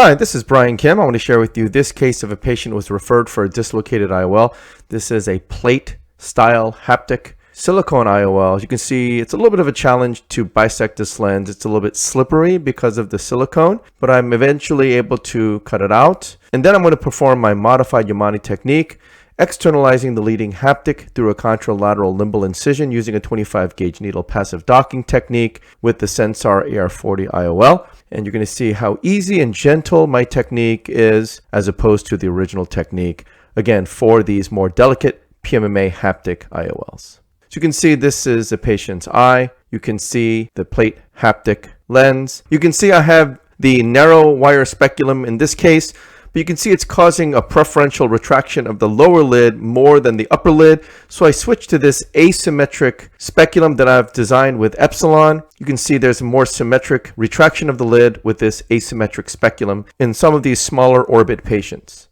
Hi, this is Brian Kim. I want to share with you this case of a patient who was referred for a dislocated IOL. This is a plate style haptic silicone IOL. As you can see, it's a little bit of a challenge to bisect this lens. It's a little bit slippery because of the silicone, but I'm eventually able to cut it out. And then I'm going to perform my modified Yamane technique, externalizing the leading haptic through a contralateral limbal incision using a 25 gauge needle passive docking technique with the Sensar AR40 IOL. And you're going to see how easy and gentle my technique is as opposed to the original technique, again, for these more delicate PMMA haptic IOLs. So you can see this is a patient's eye. You can see the plate haptic lens. You can see I have the narrow wire speculum in this case, but you can see it's causing a preferential retraction of the lower lid more than the upper lid. So I switched to this asymmetric speculum that I've designed with Epsilon. You can see there's a more symmetric retraction of the lid with this asymmetric speculum in some of these smaller orbit patients.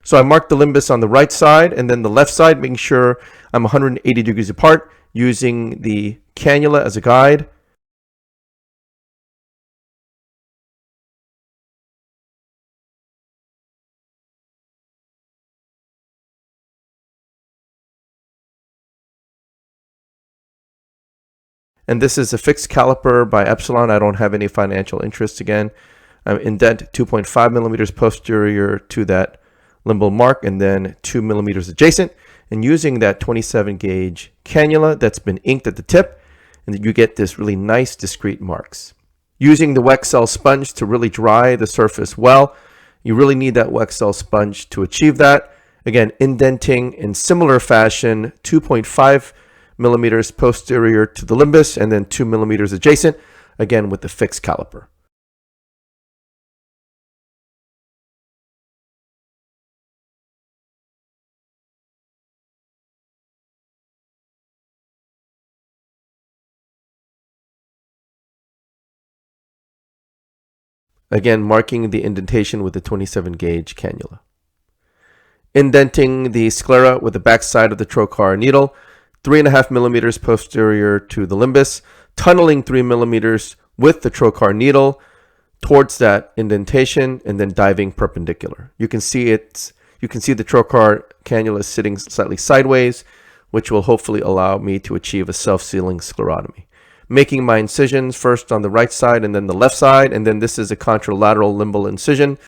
So I marked the limbus on the right side and then the left side, making sure I'm 180 degrees apart using the cannula as a guide. And this is a fixed caliper by Epsilon. I don't have any financial interest again. I'm indent 2.5 millimeters posterior to that limbal mark and then 2 millimeters adjacent. And using that 27 gauge cannula that's been inked at the tip, and you get this really nice discrete marks. Using the Wexel sponge to really dry the surface well. You really need that Wexel sponge to achieve that. Again, indenting in similar fashion, 2.5 millimeters posterior to the limbus and then 2 millimeters adjacent, again with the fixed caliper. Again, marking the indentation with the 27 gauge cannula. Indenting the sclera with the backside of the trocar needle, 3.5 millimeters posterior to the limbus, tunneling 3 millimeters with the trocar needle towards that indentation, and then diving perpendicular. You can see the trocar cannula sitting slightly sideways, which will hopefully allow me to achieve a self-sealing sclerotomy. Making my incisions first on the right side and then the left side, and then this is a contralateral limbal incision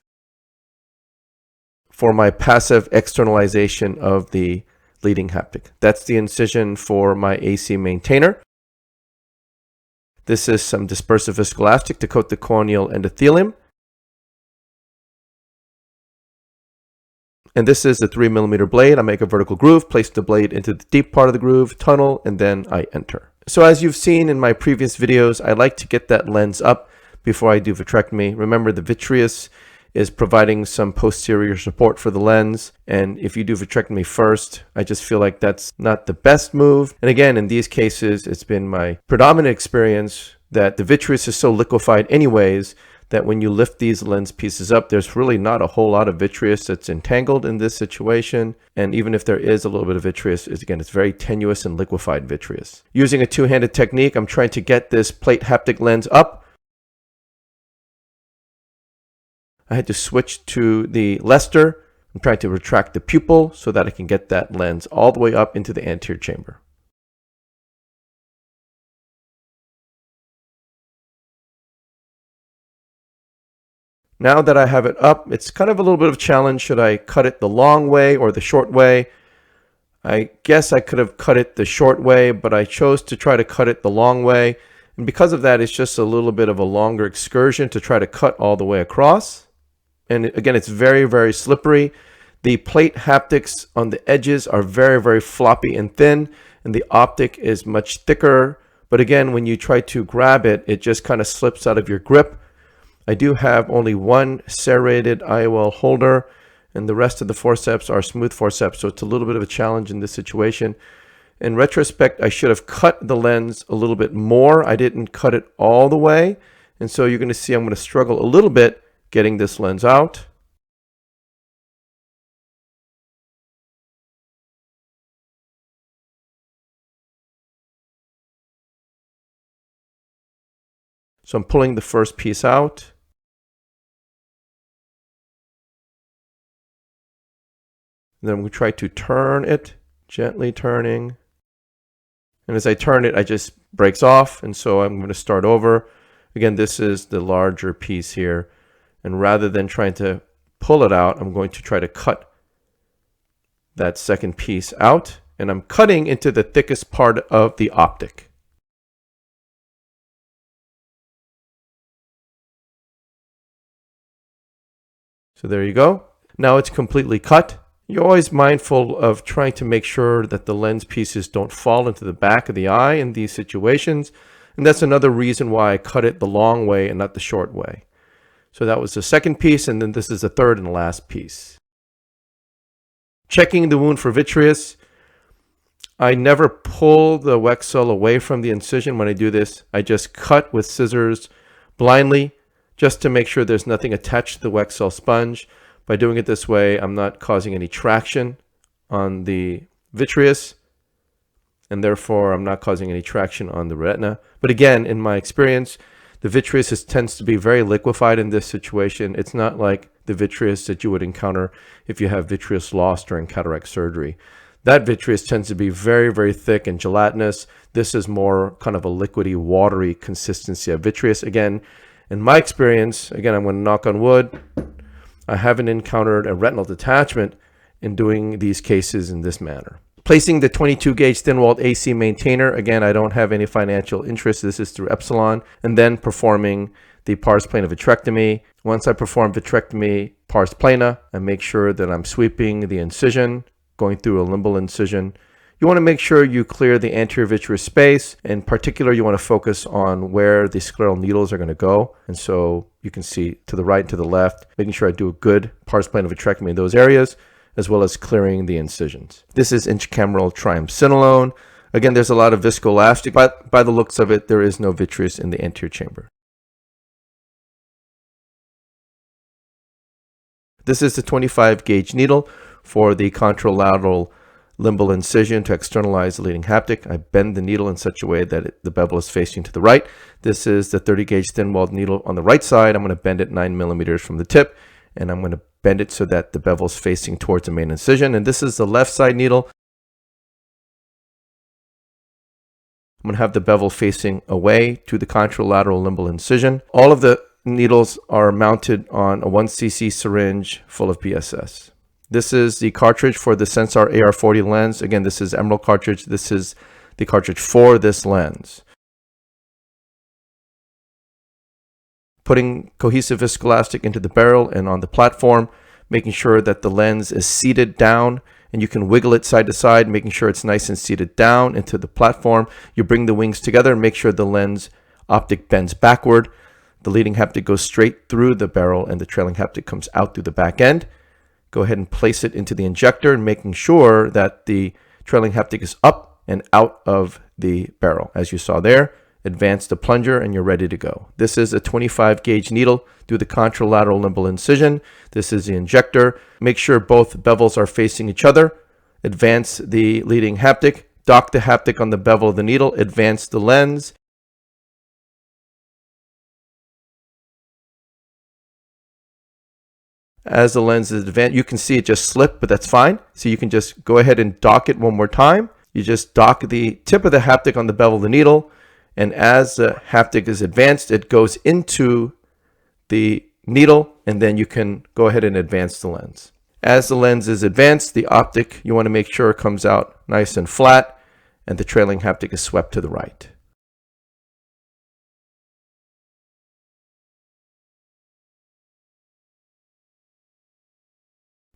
for my passive externalization of the leading haptic. That's the incision for my AC maintainer. This is some dispersive viscoelastic to coat the corneal endothelium. And this is a 3 millimeter blade. I make a vertical groove, place the blade into the deep part of the groove, tunnel, and then I enter. So as you've seen in my previous videos, I like to get that lens up before I do vitrectomy. Remember, the vitreous is providing some posterior support for the lens. And if you do vitrectomy first, I just feel like that's not the best move. And again, in these cases, it's been my predominant experience that the vitreous is so liquefied anyways, that when you lift these lens pieces up, there's really not a whole lot of vitreous that's entangled in this situation. And even if there is a little bit of vitreous, it's very tenuous and liquefied vitreous. Using a two-handed technique, I'm trying to get this plate haptic lens up. I had to switch to the Lester. I'm trying to retract the pupil so that I can get that lens all the way up into the anterior chamber. Now that I have it up, it's kind of a little bit of a challenge. Should I cut it the long way or the short way? I guess I could have cut it the short way, but I chose to try to cut it the long way. And because of that, it's just a little bit of a longer excursion to try to cut all the way across. And again, it's very, very slippery. The plate haptics on the edges are very, very floppy and thin, and the optic is much thicker. But again, when you try to grab it, it just kind of slips out of your grip. I do have only one serrated IOL holder, and the rest of the forceps are smooth forceps, so it's a little bit of a challenge in this situation. In retrospect, I should have cut the lens a little bit more. I didn't cut it all the way, and so you're going to see I'm going to struggle a little bit getting this lens out. So I'm pulling the first piece out. Then I'm going to try to turn it, gently turning. And as I turn it, it just breaks off. And so I'm going to start over. Again, this is the larger piece here. And rather than trying to pull it out, I'm going to try to cut that second piece out. And I'm cutting into the thickest part of the optic. So there you go. Now it's completely cut. You're always mindful of trying to make sure that the lens pieces don't fall into the back of the eye in these situations. And that's another reason why I cut it the long way and not the short way. So that was the second piece, and then this is the third and last piece. Checking the wound for vitreous. I never pull the Wexel away from the incision when I do this. I just cut with scissors blindly just to make sure there's nothing attached to the Wexel sponge. By doing it this way, I'm not causing any traction on the vitreous, and therefore I'm not causing any traction on the retina. But again, in my experience, the vitreous tends to be very liquefied in this situation. It's not like the vitreous that you would encounter if you have vitreous loss during cataract surgery. That vitreous tends to be very, very thick and gelatinous. This is more kind of a liquidy, watery consistency of vitreous. Again, in my experience, again, I'm going to knock on wood, I haven't encountered a retinal detachment in doing these cases in this manner. Placing the 22 gauge thin-walled AC maintainer. Again, I don't have any financial interest. This is through Epsilon. And then performing the pars plana vitrectomy. Once I perform vitrectomy pars plana, I make sure that I'm sweeping the incision, going through a limbal incision. You want to make sure you clear the anterior vitreous space. In particular, you want to focus on where the scleral needles are going to go. And so you can see to the right and to the left, making sure I do a good pars plana vitrectomy in those areas, as well as clearing the incisions. This is intracameral triamcinolone. Again, there's a lot of viscoelastic, but by the looks of it, there is no vitreous in the anterior chamber. This is the 25 gauge needle for the contralateral limbal incision to externalize the leading haptic. I bend the needle in such a way that the bevel is facing to the right. This is the 30 gauge thin-walled needle on the right side. I'm going to bend it 9 millimeters from the tip, and I'm going to bend it so that the bevel is facing towards the main incision. And this is the left side needle. I'm going to have the bevel facing away to the contralateral limbal incision. All of the needles are mounted on a 1 cc syringe full of BSS. This is the cartridge for the Sensar AR40 lens. Again, this is emerald cartridge. This is the cartridge for this lens. Putting cohesive viscoelastic into the barrel and on the platform, making sure that the lens is seated down, and you can wiggle it side to side, making sure it's nice and seated down into the platform. You bring the wings together, make sure the lens optic bends backward. The leading haptic goes straight through the barrel and the trailing haptic comes out through the back end. Go ahead and place it into the injector, and making sure that the trailing haptic is up and out of the barrel. As you saw there, advance the plunger and you're ready to go. This is a 25 gauge needle through the contralateral limbal incision. This is the injector. Make sure both bevels are facing each other. Advance the leading haptic. Dock the haptic on the bevel of the needle. Advance the lens. As the lens is advanced, you can see it just slip, but that's fine. So you can just go ahead and dock it one more time. You just dock the tip of the haptic on the bevel of the needle, and as the haptic is advanced, it goes into the needle, and then you can go ahead and advance the lens. As the lens is advanced, the optic, you want to make sure it comes out nice and flat, and the trailing haptic is swept to the right.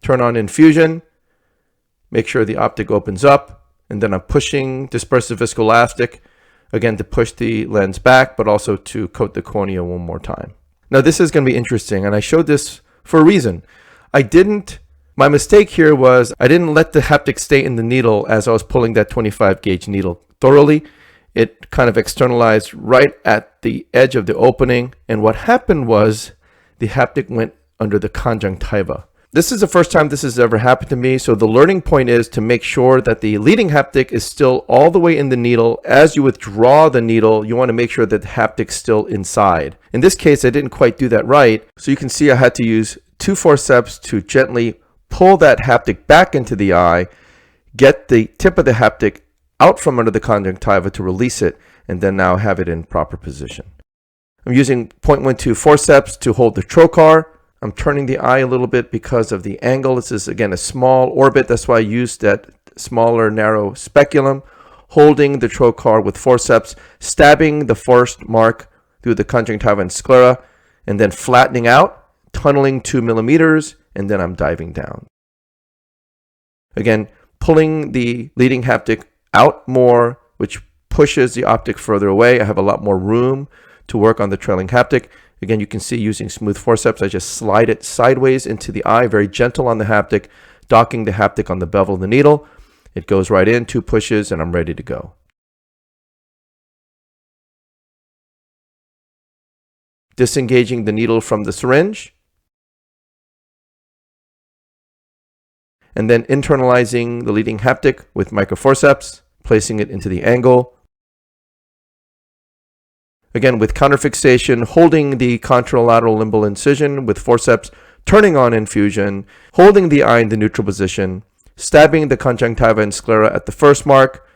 Turn on infusion, make sure the optic opens up, and then I'm pushing dispersive viscoelastic, again to push the lens back, but also to coat the cornea one more time. Now this is going to be interesting, and I showed this for a reason. My mistake here was I didn't let the haptic stay in the needle as I was pulling that 25 gauge needle thoroughly. It kind of externalized right at the edge of the opening, and what happened was the haptic went under the conjunctiva. This is the first time this has ever happened to me, so the learning point is to make sure that the leading haptic is still all the way in the needle. As you withdraw the needle, you want to make sure that the haptic's still inside. In this case, I didn't quite do that right, so you can see I had to use 2 forceps to gently pull that haptic back into the eye, get the tip of the haptic out from under the conjunctiva to release it, and then now have it in proper position. I'm using 0.12 forceps to hold the trocar. I'm turning the eye a little bit because of the angle. This is, again, a small orbit. That's why I used that smaller, narrow speculum. Holding the trocar with forceps, stabbing the first mark through the conjunctiva and sclera, and then flattening out, tunneling 2 millimeters, and then I'm diving down. Again, pulling the leading haptic out more, which pushes the optic further away. I have a lot more room to work on the trailing haptic. Again, you can see using smooth forceps, I just slide it sideways into the eye, very gentle on the haptic, docking the haptic on the bevel of the needle. It goes right in, 2 pushes, and I'm ready to go. Disengaging the needle from the syringe. And then internalizing the leading haptic with microforceps, placing it into the angle. Again, with counterfixation, holding the contralateral limbal incision with forceps, turning on infusion, holding the eye in the neutral position, stabbing the conjunctiva and sclera at the first mark,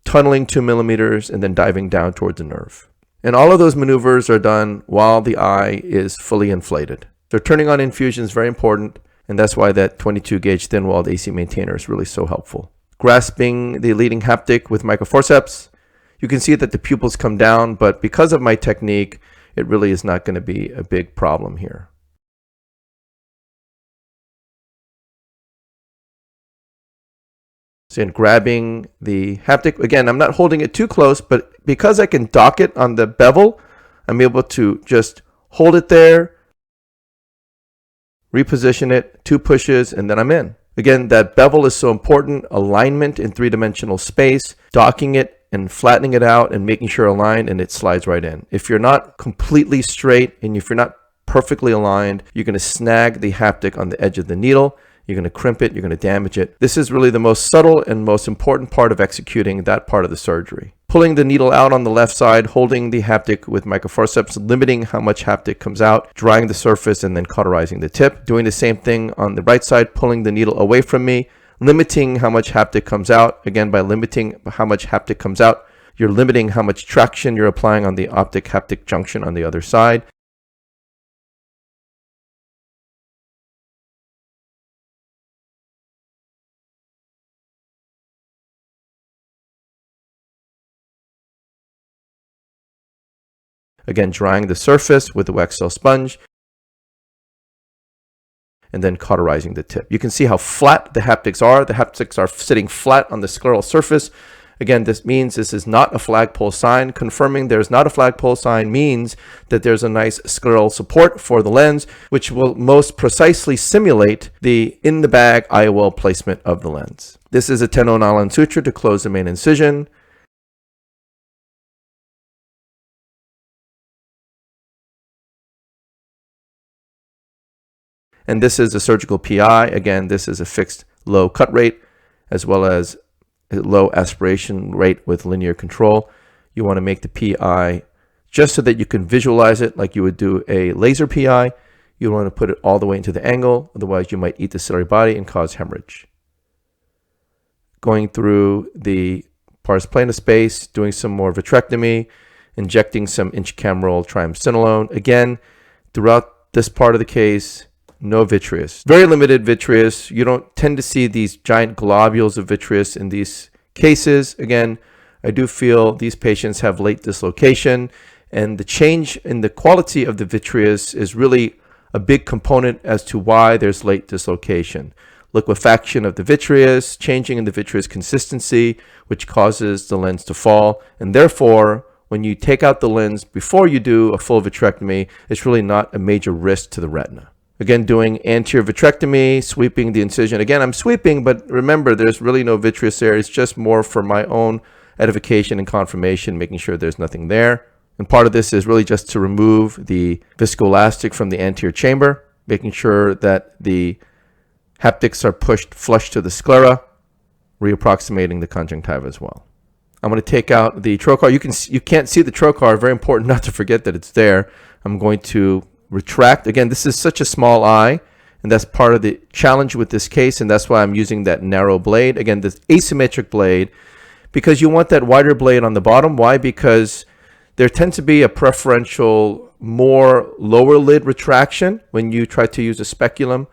tunneling 2 millimeters, and then diving down towards the nerve. And all of those maneuvers are done while the eye is fully inflated. So turning on infusion is very important, and that's why that 22 gauge thin-walled AC maintainer is really so helpful. Grasping the leading haptic with microforceps, you can see that the pupils come down, but because of my technique, it really is not going to be a big problem here. So in grabbing the haptic, again, I'm not holding it too close, but because I can dock it on the bevel, I'm able to just hold it there, reposition it, 2 pushes, and then I'm in. Again, that bevel is so important, alignment in 3-dimensional space, docking it and flattening it out and making sure aligned, and it slides right in. If you're not completely straight and if you're not perfectly aligned, you're going to snag the haptic on the edge of the needle. You're going to crimp it, you're going to damage it. This is really the most subtle and most important part of executing that part of the surgery. Pulling the needle out on the left side, holding the haptic with microforceps, limiting how much haptic comes out, drying the surface, and then cauterizing the tip. Doing the same thing on the right side, pulling the needle away from me, limiting how much haptic comes out. Again, by limiting how much haptic comes out, you're limiting how much traction you're applying on the optic-haptic junction on the other side. Again, drying the surface with the wax cell sponge, and then cauterizing the tip. You can see how flat the haptics are. The haptics are sitting flat on the scleral surface. Again, this means this is not a flagpole sign. Confirming there's not a flagpole sign means that there's a nice scleral support for the lens, which will most precisely simulate the in-the-bag IOL placement of the lens. This is a tenon Allen suture to close the main incision. And this is a surgical PI. Again, this is a fixed low cut rate as well as a low aspiration rate with linear control. You want to make the PI just so that you can visualize it like you would do a laser PI. You want to put it all the way into the angle, otherwise you might eat the ciliary body and cause hemorrhage. Going through the pars plana space, doing some more vitrectomy, injecting some intracameral triamcinolone. Again, throughout this part of the case, no vitreous. Very limited vitreous. You don't tend to see these giant globules of vitreous in these cases. Again, I do feel these patients have late dislocation, and the change in the quality of the vitreous is really a big component as to why there's late dislocation. Liquefaction of the vitreous, changing in the vitreous consistency, which causes the lens to fall, and therefore, when you take out the lens before you do a full vitrectomy, it's really not a major risk to the retina. Again, doing anterior vitrectomy, sweeping the incision. Again, I'm sweeping, but remember, there's really no vitreous there. It's just more for my own edification and confirmation, making sure there's nothing there. And part of this is really just to remove the viscoelastic from the anterior chamber, making sure that the Haptics are pushed flush to the sclera, reapproximating the conjunctiva as well. I'm going to take out the trocar. You can't see the trocar. Very important not to forget that it's there. I'm going to retract. Again, this is such a small eye, and that's part of the challenge with this case, and that's why I'm using that narrow blade. Again, this asymmetric blade, because you want that wider blade on the bottom. Why? Because there tends to be a preferential more lower lid retraction when you try to use a speculum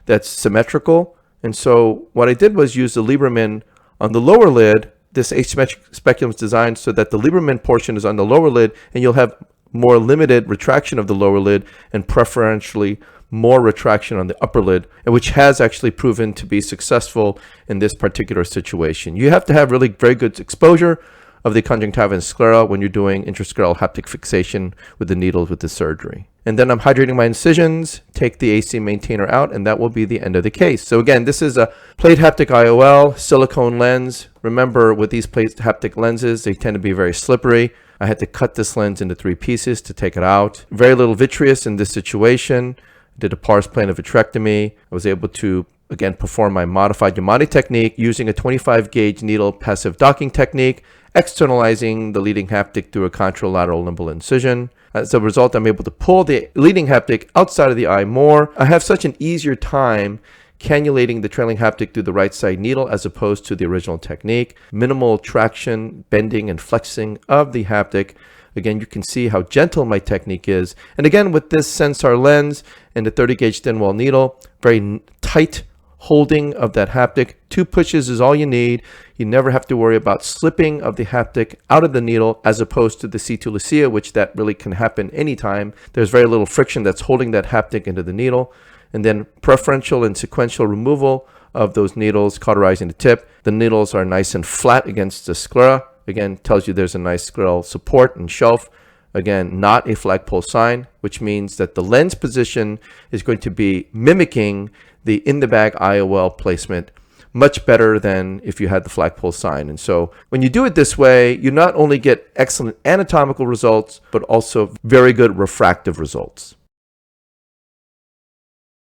that's symmetrical. And so what I did was use the Lieberman on the lower lid. This asymmetric speculum is designed so that the Lieberman portion is on the lower lid, and you'll have more limited retraction of the lower lid and preferentially more retraction on the upper lid, which has actually proven to be successful in this particular situation. You have to have really very good exposure of the conjunctiva and sclera when you're doing intrascleral haptic fixation with the needles with the surgery. And then I'm hydrating my incisions, take the AC maintainer out, and that will be the end of the case. So again, this is a plate haptic IOL, silicone lens. Remember, with these plate haptic lenses, they tend to be very slippery. I had to cut this lens into 3 pieces to take it out. Very little vitreous in this situation. Did a pars plana vitrectomy. I was able to, again, perform my modified Yamane technique using a 25 gauge needle passive docking technique, externalizing the leading haptic through a contralateral limbal incision. As a result, I'm able to pull the leading haptic outside of the eye more. I have such an easier time cannulating the trailing haptic through the right side needle as opposed to the original technique. Minimal traction, bending, and flexing of the haptic. Again, you can see how gentle my technique is. And again, with this Sensar lens and the 30 gauge thin wall needle, very tight holding of that haptic. 2 pushes is all you need. You never have to worry about slipping of the haptic out of the needle as opposed to the C2 Lucia, which that really can happen anytime. There's very little friction that's holding that haptic into the needle. And then preferential and sequential removal of those needles, cauterizing the tip. The needles are nice and flat against the sclera. Again, tells you there's a nice scleral support and shelf. Again, not a flagpole sign, which means that the lens position is going to be mimicking the in-the-bag IOL placement much better than if you had the flagpole sign. And so when you do it this way, you not only get excellent anatomical results, but also very good refractive results.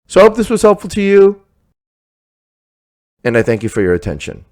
So I hope this was helpful to you, and I thank you for your attention.